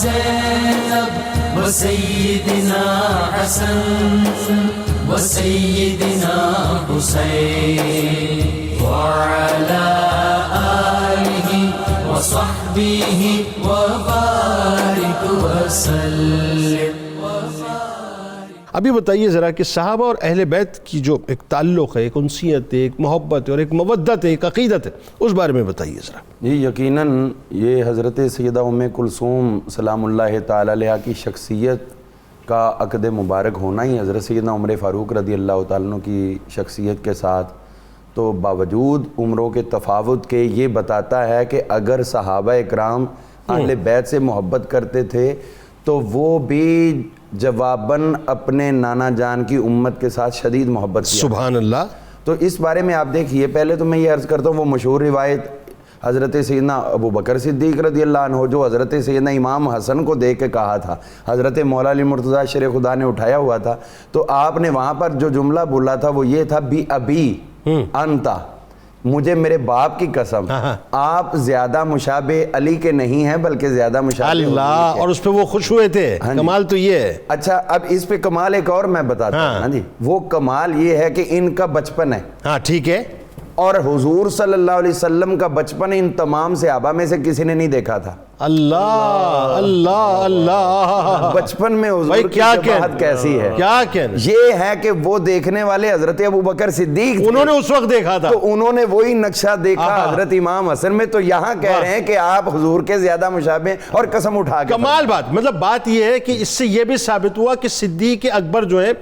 زينب وسيدنا حسن وسيدنا حسين وعلى آله وصحبه وبارك وسلم۔ ابھی بتائیے ذرا کہ صحابہ اور اہل بیت کی جو ایک تعلق ہے، ایک انسیت ہے، ایک محبت ہے اور ایک مودت ہے، ایک عقیدت ہے، اس بارے میں بتائیے ذرا۔ جی یقیناً یہ حضرت سیدہ ام کلثوم سلام اللہ تعالی علیہ کی شخصیت کا عقد مبارک ہونا ہی حضرت سیدنا عمر فاروق رضی اللہ تعالیٰ عنہ کی شخصیت کے ساتھ تو باوجود عمروں کے تفاوت کے یہ بتاتا ہے کہ اگر صحابہ اکرام اہل بیت سے محبت کرتے تھے تو وہ بھی جواباً اپنے نانا جان کی امت کے ساتھ شدید محبت کیا۔ سبحان اللہ۔ تو اس بارے میں آپ دیکھیے، پہلے تو میں یہ عرض کرتا ہوں وہ مشہور روایت حضرت سیدنا ابو بکر صدیق رضی اللہ عنہ جو حضرت سیدنا امام حسن کو دیکھ کے کہا تھا، حضرت مولا علی مرتضیٰ شیر خدا نے اٹھایا ہوا تھا، تو آپ نے وہاں پر جو جملہ بولا تھا وہ یہ تھا، بی ابی انتا، مجھے میرے باپ کی قسم آپ زیادہ مشابہ علی کے نہیں ہیں بلکہ زیادہ مشابہ اللہ، اور اس پہ وہ خوش ہوئے تھے۔ کمال تو یہ ہے۔ اچھا اب اس پہ کمال ایک اور میں بتاتا ہوں جی، وہ کمال یہ ہے کہ ان کا بچپن ہے، ہاں ٹھیک ہے، اور حضور صلی اللہ علیہ وسلم کا بچپن ان تمام صحابہ میں سے کسی نے نہیں دیکھا تھا۔ اللہ اللہ اللہ، بچپن میں حضور بھائی کی کیا شباہت کیسی ہے، کیا کہنا، یہ ہے کہ وہ دیکھنے والے حضرت ابو بکر صدیق انہوں نے اس وقت دیکھا تھا، تو انہوں نے وہی نقشہ دیکھا حضرت امام حسن میں، تو یہاں کہہ رہے ہیں کہ آپ حضور کے زیادہ مشابہ، اور قسم اٹھا کے کمال بات، مطلب بات یہ ہے کہ اس سے یہ بھی ثابت ہوا کہ صدیق اکبر جو ہے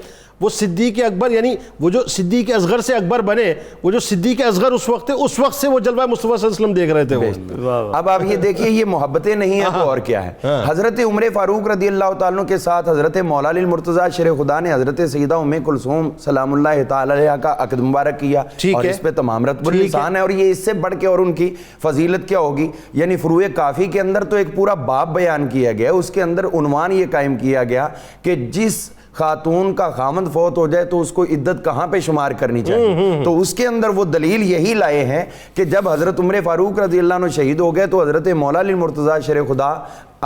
وہ صدیق اکبر، یعنی وہ جو صدیق اصغر سے اکبر بنے، وہ جو صدیق اصغر اس وقت تھے، اس وقت سے وہ جلوہ مصطفیٰ صلی اللہ علیہ وسلم دیکھ رہے تھے وہ۔ اب آپ یہ دیکھیے یہ محبتیں نہیں ہیں تو اور کیا ہے۔ حضرت عمر فاروق رضی اللہ تعالیٰ عنہ کے ساتھ حضرت مولا علی مرتضیٰ شیر خدا نے حضرت سیدہ ام کلثوم سلام اللہ تعالی علیہ کا عقد مبارک کیا، اور اس پہ تمام رتب اللسان ہے، اور یہ اس سے بڑھ کے اور ان کی فضیلت کیا ہوگی، یعنی فروع کافی کے اندر تو ایک پورا باب بیان کیا گیا، اس کے اندر عنوان یہ قائم کیا گیا کہ جس خاتون کا خامند فوت ہو جائے تو اس کو عدت کہاں پہ شمار کرنی چاہیے، تو اس کے اندر وہ دلیل یہی لائے ہیں کہ جب حضرت عمر فاروق رضی اللہ عنہ شہید ہو گئے تو حضرت مولا علی مرتضیٰ شیر خدا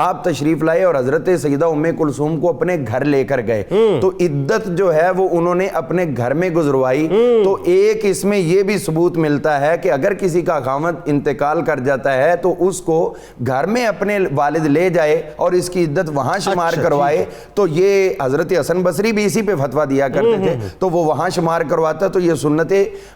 آپ تشریف لائے اور حضرت سیدہ ام کلثوم کو اپنے گھر لے کر گئے، تو عدت جو ہے وہ انہوں نے اپنے گھر میں گزروائی۔ تو ایک اس میں یہ بھی ثبوت ملتا ہے کہ اگر کسی کا خامند انتقال کر جاتا ہے تو اس کو گھر میں اپنے والد لے جائے اور اس کی عدت وہاں شمار کروائے، تو یہ حضرت حسن بصری بھی اسی پہ فتویٰ دیا کرتے تھے، تو وہ وہاں شمار کرواتا، تو یہ سنت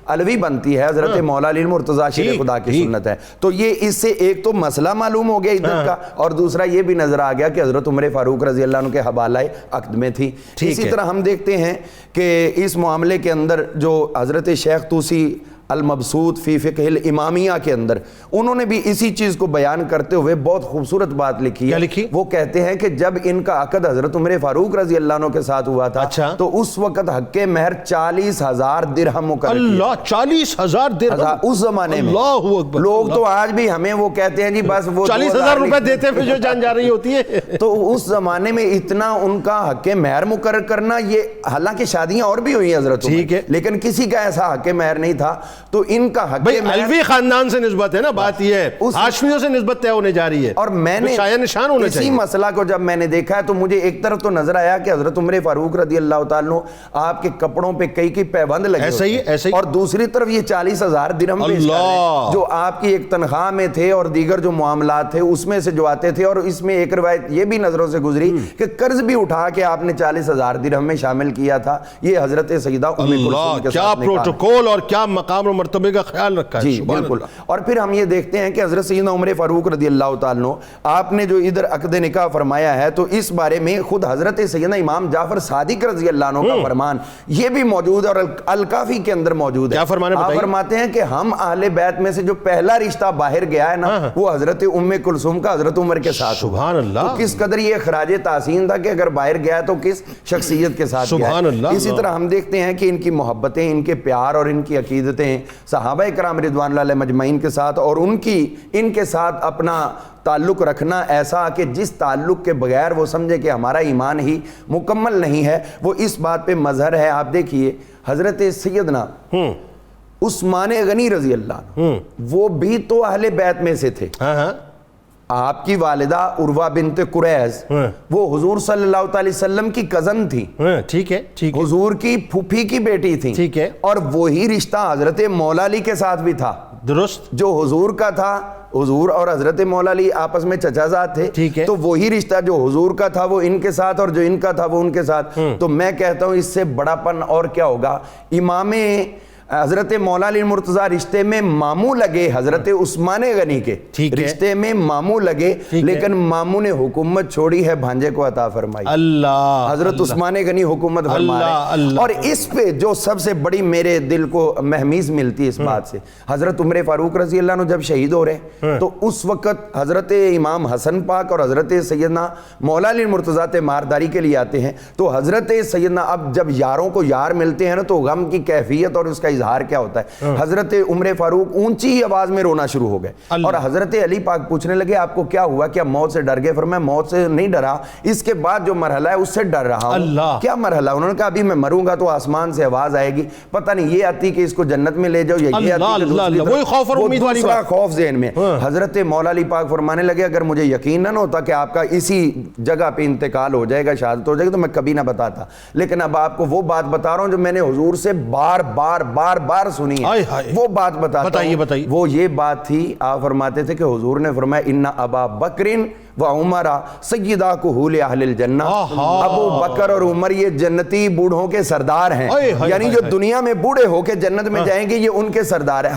علوی بنتی ہے، حضرت مولا علی مرتضیٰ شیر خدا کی سنت ہے۔ تو یہ اس سے ایک تو مسئلہ معلوم ہو گیا عدت کا، اور دوسرا یہ بھی نظر آ گیا کہ حضرت عمر فاروق رضی اللہ عنہ کے حوالہ عقد میں تھی۔ اسی طرح ہم دیکھتے ہیں کہ اس معاملے کے اندر جو حضرت شیخ طوسی المبسوط فی فقہ الامامیہ کے اندر انہوں نے بھی اسی چیز کو بیان کرتے ہوئے بہت خوبصورت بات لکھی ہے. کیا لکھی؟ وہ کہتے ہیں کہ جب ان کا عقد حضرت عمر فاروق رضی اللہ عنہ کے ساتھ ہوا تھا اچھا. تو اس وقت حق مہر 40,000 درہم مقرر کیا. اللہ 40,000 درہم اس زمانے میں. اللہ اکبر. لوگ تو آج بھی ہمیں وہ کہتے ہیں جی بس وہ 40,000 روپے دیتے پھر جو جان جا رہی ہوتی ہے. تو اس زمانے میں اتنا ان کا حق مہر مقرر کرنا، یہ حالانکہ شادیاں اور بھی ہوئی حضرت ٹھیک ہے، لیکن کسی کا ایسا حق مہر نہیں تھا. تو ان کا حق بھئی مہر علوی خاندان سے نسبت ہے نا، بات یہ ہے ہاشمیوں سے نسبت طے ہونے جا رہی ہے، اور میں نے شایع نشان ہونا اسی چاہیے. مسئلہ کو جب میں نے دیکھا ہے تو مجھے ایک طرف تو نظر آیا کہ حضرت عمر فاروق رضی اللہ تعالیٰ آپ کے کپڑوں پہ کئی پیبند لگے ایسا ہی ایسا ہی، اور دوسری طرف یہ 40,000 درہم پیش کر رہے ہیں جو آپ کی ایک تنخواہ میں تھے اور دیگر جو معاملات تھے اس میں سے جو آتے تھے. اور اس میں ایک روایت یہ بھی نظروں سے گزری کہ قرض بھی اٹھا کے آپ نے 40,000 درہم میں شامل کیا تھا. یہ حضرت سیدہ ام کلثوم کے کیا ساتھ نکاح ہے. پروٹوکول اور کیا مقام اور مرتبے کا خیال رکھا ہے. جی بالکل. اور پھر ہم یہ دیکھتے ہیں کہ حضرت سیدنا عمر فاروق رضی اللہ تعالیٰ آپ نے جو ادھر عقد نکاح فرمایا ہے تو اس بارے میں خود حضرت سیدنا امام جعفر صادق رضی اللہ عنہ کا فرمان یہ بھی موجود ہے اور الکافی کے اندر موجود ہے. کیا فرمانے آپ فرماتے ہیں کہ ہم اہل بیت میں سے جو پہلا رشتہ باہر گیا ہے نا وہ حضرت ام کلثوم کا حضرت عمر کے ساتھ. سبحان اللہ. تو کس قدر یہ خراج تحسین تھا کہ اگر باہر گیا ہے تو کس شخصیت کے ساتھ گیا ہے. سبحان اللہ. اسی طرح ہم دیکھتے ہیں کہ ان کی محبتیں، ان کے پیار اور ان کی عقیدتیں صحابہ کرام رضوان اللہ علیہ مجمعین کے ساتھ اور ان کے ساتھ اپنا تعلق رکھنا ایسا کہ جس تعلق کے بغیر وہ سمجھے کہ ہمارا ایمان ہی مکمل نہیں ہے، وہ اس بات پہ مظہر ہے. آپ دیکھیے حضرت سیدنا عثمان غنی رضی اللہ عنہ وہ بھی تو اہل بیت میں سے تھے. آپ کی والدہ عروہ بنت قریظ وہ حضور صلی اللہ علیہ وسلم کی کزن تھی. ٹھیک ہے، ٹھیک ہے. حضور کی پھوپھی کی بیٹی تھی. ٹھیک ہے. اور وہی رشتہ حضرت مولا علی کے ساتھ بھی تھا. درست. جو حضور کا تھا، حضور اور حضرت مولا علی آپس میں چچا زاد تھے. ٹھیک ہے. تو وہی رشتہ جو حضور کا تھا وہ ان کے ساتھ اور جو ان کا تھا وہ ان کے ساتھ. تو میں کہتا ہوں اس سے بڑا پن اور کیا ہوگا. امام حضرت مولا علی مرتضیٰ رشتے میں ماموں لگے حضرت عثمان غنی کے رشتے میں ماموں لگے، لیکن ماموں نے حکومت چھوڑی ہے بھانجے کو عطا فرمائی. اللہ. حضرت عثمان غنی حکومت فرما رہے. اور اس پہ جو سب سے بڑی میرے دل کو مہمیز ملتی ہے اس بات سے، حضرت عمر فاروق رضی اللہ عنہ جب شہید ہو رہے تو اس وقت حضرت امام حسن پاک اور حضرت سیدنا مولا علی مرتضیٰ مارداری کے لیے آتے ہیں. تو حضرت سیدنا اب جب یاروں کو یار ملتے ہیں نا تو غم کی کیفیت اور اس کا اظہار کیا ہوتا ہے. حضرت عمر فاروق اونچی آواز میں رونا شروع ہو گئے اور حضرت علی پاک پوچھنے لگے آپ کو کیا ہوا، کیا موت سے ڈر گئے؟ فرمایا موت سے نہیں ڈرا، اس کے بعد جو مرحلہ ہے اس سے ڈر رہا ہوں. کیا مرحلہ؟ انہوں نے کہا ابھی میں مروں گا تو آسمان سے آواز آئے گی، پتہ نہیں یہ آتی کہ اس کو جنت میں لے جاؤ یا یہ آتی کہ وہی خوف اور امید والی بات، خوف ذہن میں. حضرت مولا علی پاک فرمانے لگے اگر مجھے یقین نہ ہوتا کہ آپ کا اسی جگہ پہ انتقال ہو جائے گا، شہادت ہو جائے گی، تو میں کبھی نہ بتاتا. لیکن اب آپ کو وہ بات بتا رہا ہوں جو میں نے حضور سے بار بار سنی ہے. وہ بات بتاتا ہوں. وہ یہ بات تھی، آپ فرماتے تھے کہ حضور نے فرمایا ان ابا بکرن و عمر سیدہ کہول اہل الجنہ. ابو بکر اور عمر یہ جنتی بوڑھوں کے سردار ہیں، یعنی جو دنیا میں بوڑھے ہو کے جنت میں جائیں گے یہ ان کے سردار ہیں.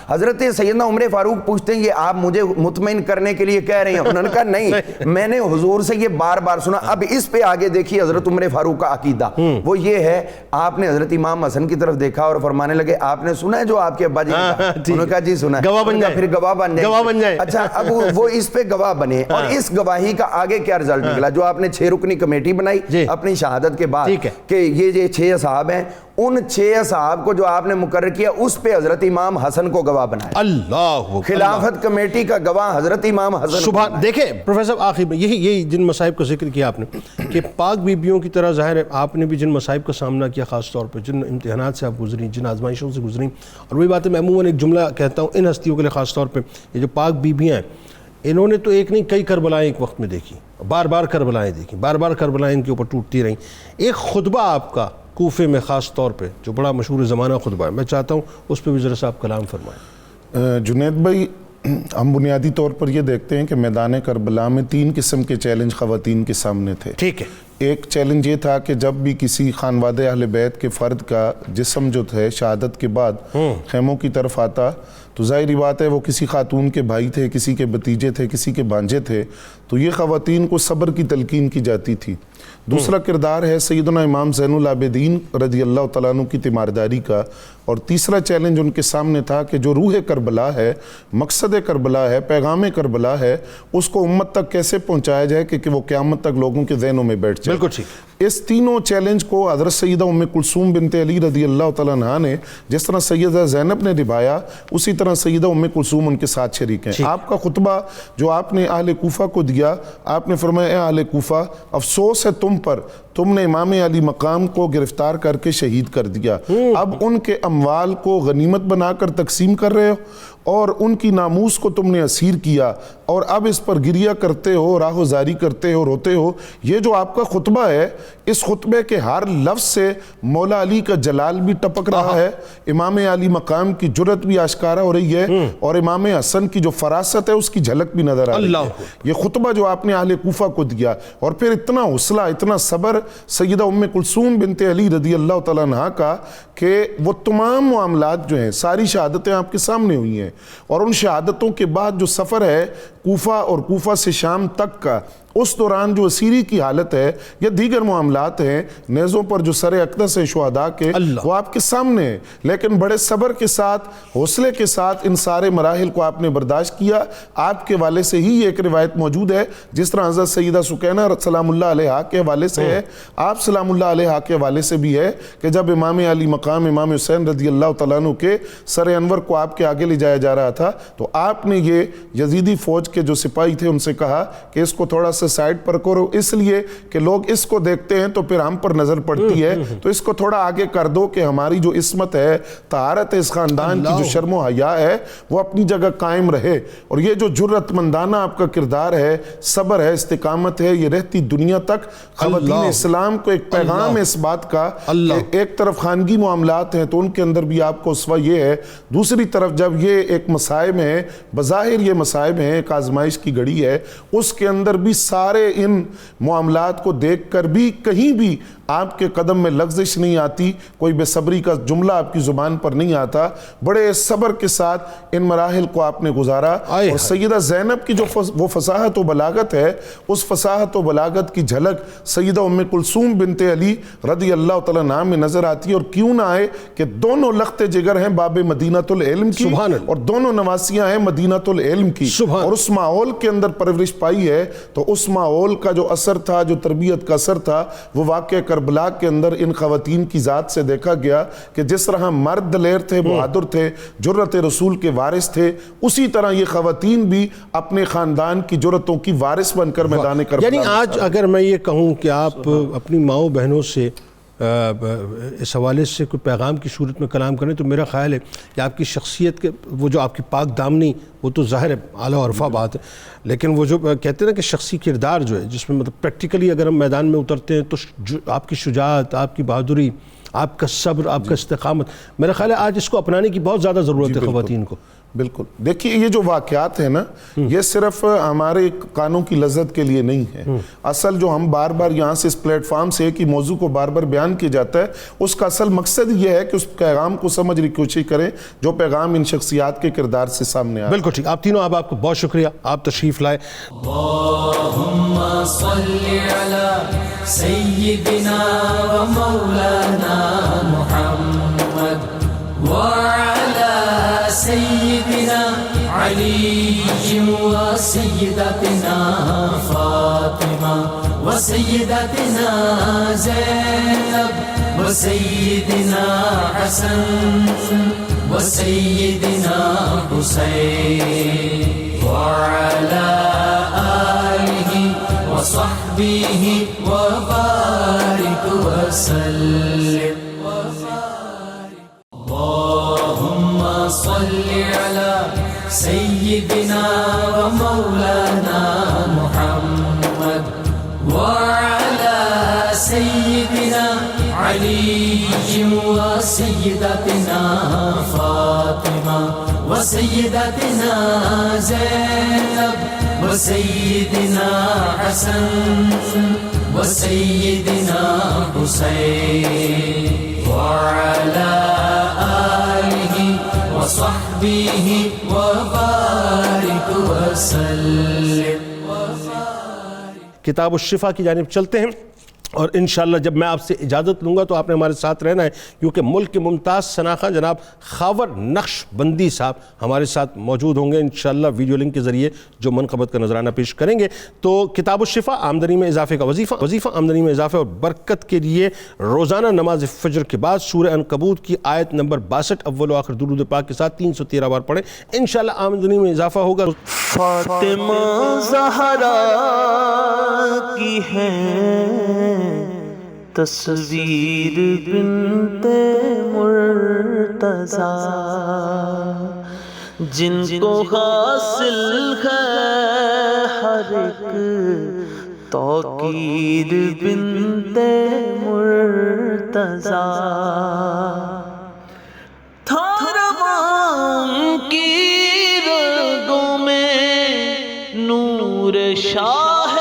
حضرت سیدنا عمر فاروق پوچھتے ہیں یہ آپ مجھے مطمئن کرنے کے لیے کہہ رہے ہیں؟ انہوں نے کہا نہیں، میں نے حضور سے یہ بار سنا. اب اس پہ آگے دیکھیے حضرت عمر فاروق کا عقیدہ وہ یہ ہے. آپ نے حضرت امام حسن کی طرف دیکھا اور فرمانے لگے آپ نے سنا ہے جو آپ کے ابا جی نے کہا؟ انہوں نے کہا جی سنا ہے. گواہ بن جائے، پھر گواہ بن جائے. اچھا اب وہ اس پہ گواہ بنے اور اس گواہی کا آگے کیا رزلٹ نکلا؟ جو آپ نے 6 رکنی کمیٹی بنائی اپنی شہادت کے بعد کہ یہ 6 اصحاب ہیں، ان 6 اصحاب کو جو آپ نے مقرر کیا اس پہ حضرت امام حسن کو گواہ بنایا. اللہ. خلافت کمیٹی کا گواہ حضرت امام حسن. سبحان. دیکھیں پروفیسر صاحب آخر میں یہی جن مصائب کا ذکر کیا آپ نے کہ پاک بیبیوں کی طرح ظاہر ہے آپ نے بھی جن مصائب کا سامنا کیا، خاص طور پہ جن امتحانات سے آپ گزری، جن آزمائشوں سے گزری. اور وہی بات ہے میں عموماً ایک جملہ کہتا ہوں ان ہستیوں کے لیے خاص طور پہ، یہ جو پاک بیبیاں ہیں انہوں نے تو ایک نہیں کئی کربلائیں ایک وقت میں دیکھی، بار کربلائیں دیکھی، بار کربلائیں ان کے اوپر ٹوٹتی رہیں. ایک خطبہ آپ کا کوفے میں خاص طور پہ جو بڑا مشہور زمانہ خطبہ ہے، میں چاہتا ہوں اس پہ بھی ذرا صاحب کلام فرمائیں. جنید بھائی ہم بنیادی طور پر یہ دیکھتے ہیں کہ میدان کربلا میں 3 قسم کے چیلنج خواتین کے سامنے تھے. ٹھیک ہے. ایک چیلنج یہ تھا کہ جب بھی کسی خانوادہ اہل بیت کے فرد کا جسم جو تھے شہادت کے بعد خیموں کی طرف آتا تو ظاہری بات ہے وہ کسی خاتون کے بھائی تھے، کسی کے بھتیجے تھے، کسی کے بھانجے تھے، تو یہ خواتین کو صبر کی تلقین کی جاتی تھی۔ دوسرا کردار ہے سیدنا امام زین العابدین رضی اللہ تعالیٰ عنہ کی تیمارداری کا، اور تیسرا چیلنج ان کے سامنے تھا کہ جو روح کربلا ہے، مقصد کربلا ہے، پیغام کربلا ہے، اس کو امت تک کیسے پہنچایا جائے کہ وہ قیامت تک لوگوں کے ذہنوں میں بیٹھ جائے۔ بالکل ٹھیک۔ اس تینوں چیلنج کو حضرت سیدہ ام کلثوم بنت علی رضی اللہ تعالیٰ عنہ نے جس طرح سیدہ زینب نے نبھایا، اسی طرح سیدہ ام کلثوم ان کے ساتھ شریک ہیں۔ آپ کا خطبہ جو آپ نے اہل کوفہ کو دیا، آپ نے فرمایا اے اہل کوفہ، افسوس ہے تم پر، تم نے امام علی مقام کو گرفتار کر کے شہید کر دیا، اب ان کے اموال کو غنیمت بنا کر تقسیم کر رہے ہو اور ان کی ناموس کو تم نے اسیر کیا، اور اب اس پر گریہ کرتے ہو، راہ و زاری کرتے ہو، روتے ہو۔ یہ جو آپ کا خطبہ ہے، اس خطبے کے ہر لفظ سے مولا علی کا جلال بھی ٹپک رہا ہے، امام علی مقام کی جرت بھی آشکارا ہو رہی ہے، اور امام حسن کی جو فراست ہے اس کی جھلک بھی نظر آ رہی ہے۔ یہ خطبہ جو آپ نے اہل کوفہ کو دیا، اور پھر اتنا حوصلہ، اتنا صبر سیدہ ام کلثوم بنت علی رضی اللہ تعالیٰ عنہ کا کہ وہ تمام معاملات جو ہیں، ساری شہادتیں آپ کے سامنے ہوئی ہیں، اور ان شہادتوں کے بعد جو سفر ہے کوفہ اور کوفہ سے شام تک کا، اس دوران جو اسیری کی حالت ہے یا دیگر معاملات ہیں، نیزوں پر جو سر اقدس ہیں شہداء کے، وہ آپ کے سامنے ہیں، لیکن بڑے صبر کے ساتھ، حوصلے کے ساتھ ان سارے مراحل کو آپ نے برداشت کیا۔ آپ کے حوالے سے ہی ایک روایت موجود ہے، جس طرح حضرت سیدہ سکینہ سلام اللہ علیہا کے حوالے سے ہے، آپ سلام اللہ علیہا کے حوالے سے بھی ہے کہ جب امام علی مقام امام حسین رضی اللہ تعالیٰ عنہ کے سر انور کو آپ کے آگے لے جایا جا رہا تھا، تو آپ نے یہ یزیدی فوج کے جو سپاہی تھے ان سے کہا کہ اس کو تھوڑا سا سائیڈ پر کرو، اس لیے کہ لوگ اس کو دیکھتے ہیں تو پھر ہم پر نظر پڑتی ہے، تو اس کو تھوڑا آگے کر دو کہ ہماری جو عصمت ہے، طہارت اس خاندان کی جو شرم و حیا ہے وہ اپنی جگہ قائم رہے۔ اور یہ جو جرت مندانہ آپ کا کردار ہے، صبر ہے، استقامت ہے، یہ رہتی دنیا تک۔ خواتین اسلام کو ایک پیغام ہے اس بات کا کہ ایک طرف خانگی معاملات ہیں تو ان کے اندر بھی آپ کو اسوہ یہ ہے، دوسری طرف جب یہ ایک مصائب ہے، بظاہر یہ مصائب ہیں، ایک آزمائش کی گھڑی ہے، اس کے اندر بھی سارے ان معاملات کو دیکھ کر بھی کہیں بھی آپ کے قدم میں لغزش نہیں آتی، کوئی بے صبری کا جملہ آپ کی زبان پر نہیں آتا، بڑے صبر کے ساتھ ان مراحل کو آپ نے گزارا۔ اور سیدہ زینب کی جو وہ فصاحت و بلاغت ہے، اس فصاحت و بلاغت کی جھلک سیدہ ام کلثوم بنت علی رضی اللہ تعالیٰ عنہ میں نظر آتی ہے، اور کیوں نہ آئے کہ دونوں لخت جگر ہیں باب مدینۃ العلم کی، اور دونوں نواسیاں ہیں مدینۃ العلم کی، اور اس ماحول کے اندر پرورش پائی ہے، تو اس ماحول کا جو اثر تھا، جو تربیت کا اثر تھا، وہ واقعہ کربلا کے اندر ان خواتین کی ذات سے دیکھا گیا کہ جس طرح مرد دلیر تھے، بہادر تھے، جرت رسول کے وارث تھے، اسی طرح یہ خواتین بھی اپنے خاندان کی جرتوں کی وارث بن کر میدان کربلا۔ یعنی آج اگر میں یہ کہوں کہ آپ اپنی ماؤں بہنوں سے اس حوالے سے کوئی پیغام کی صورت میں کلام کریں، تو میرا خیال ہے کہ آپ کی شخصیت کے وہ جو آپ کی پاک دامنی، وہ تو ظاہر ہے اعلیٰ و رفع بات ہے، لیکن وہ جو کہتے ہیں نا کہ شخصی کردار جو ہے، جس میں مطلب پریکٹیکلی اگر ہم میدان میں اترتے ہیں تو آپ کی شجاعت، آپ کی بہادری، آپ کا صبر، آپ کا استقامت، میرا خیال ہے آج اس کو اپنانے کی بہت زیادہ ضرورت ہے خواتین کو۔ بالکل، دیکھیے یہ جو واقعات ہیں نا، یہ صرف ہمارے کانوں کی لذت کے لیے نہیں ہے، اصل جو ہم بار بار یہاں سے اس پلیٹ فارم سے ایک ہی موضوع کو بار بار بیان کیا جاتا ہے، اس کا اصل مقصد یہ ہے کہ اس پیغام کو سمجھنے کی کوشش کریں جو پیغام ان شخصیات کے کردار سے سامنے آیا۔ بالکل ٹھیک، آپ تینوں آپ کو بہت شکریہ، آپ تشریف لائے۔ اللہم صلی علی سیدنا و مولانا محمد وعلی سیدنا علی و سیدتنا فاطمہ و سیدتنا زینب و سیدنا حسن و سیدنا حسین وعلی آلہ وصحبہ وبارک وسلم۔ اللہم صلی علی سیدنا و مولانا محمد وعلی سیدنا علی و سیدتنا فاطمہ و سیدتنا زینب و سیدنا حسن وسيدنا حسين وعلى آله وصحبه وبارك وسلم. کتاب الشفا کی جانب چلتے ہیں، اور انشاءاللہ جب میں آپ سے اجازت لوں گا تو آپ نے ہمارے ساتھ رہنا ہے، کیونکہ ملک کے ممتاز شناخواں جناب خاور نقش بندی صاحب ہمارے ساتھ موجود ہوں گے انشاءاللہ ویڈیو لنک کے ذریعے، جو منقبت کا نذرانہ پیش کریں گے. تو کتاب الشفا، آمدنی میں اضافے کا وظیفہ آمدنی میں اضافے اور برکت کے لیے روزانہ نماز فجر کے بعد سورہ عنکبوت کی آیت نمبر 62 اول و آخر درود پاک کے ساتھ 313 بار پڑھیں، انشاءاللہ آمدنی میں اضافہ ہوگا. فاطمہ زہرا کی ہے تصویر بنت مرتضیٰ، جن کو حاصل ہے ہر ایک توقیر بنت مرتضیٰ. تھارواں کی رگوں میں نور شاہ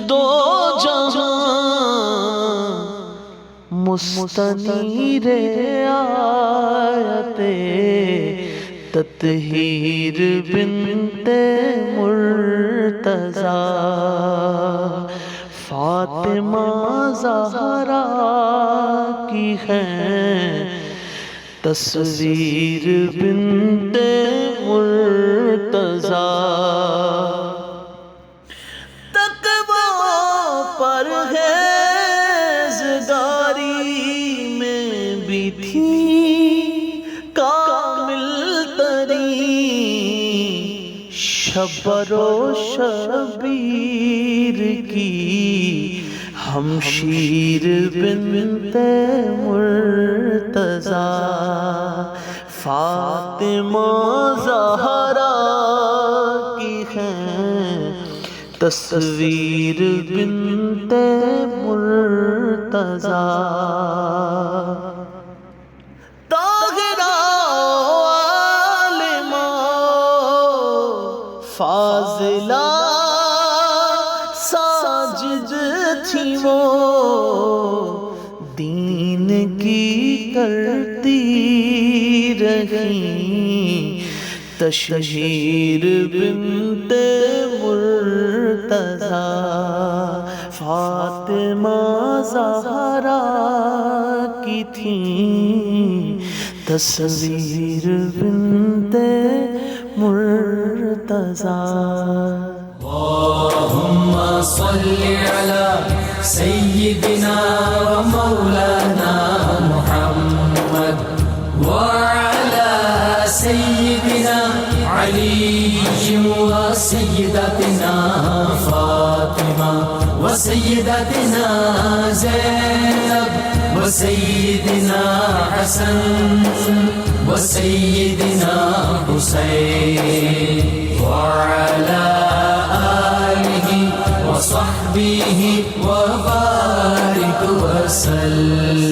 دو جہاں، مستنیر آیت تطہیر بنت مرتضیٰ. فاطمہ زہرا کی ہے تصویر بنت مرتضیٰ. تقویٰ پرہیزگاری میں بھی تھی کامل ترین، شب و شبیر کی ہمشیر بنت مرتضیٰ. فاطمہ زہرا کی ہے تصویر بنت مرتضیٰ. طاہرہ عالمہ فاضلہ ساجد تھی وہ، دین کی کرتی رہی تشہیر بنت مرتضیٰ. فاطمہ زہرا کی تھی تصویر بنت مرتضیٰ. اللهم صل على سيدنا ومولانا محمد وعلى سيدنا علي وسيدتنا فاطمة وسيدتنا زينب وسيدنا حسن وسيدنا حسين وعلى آله وصحبه وبارك وسلم.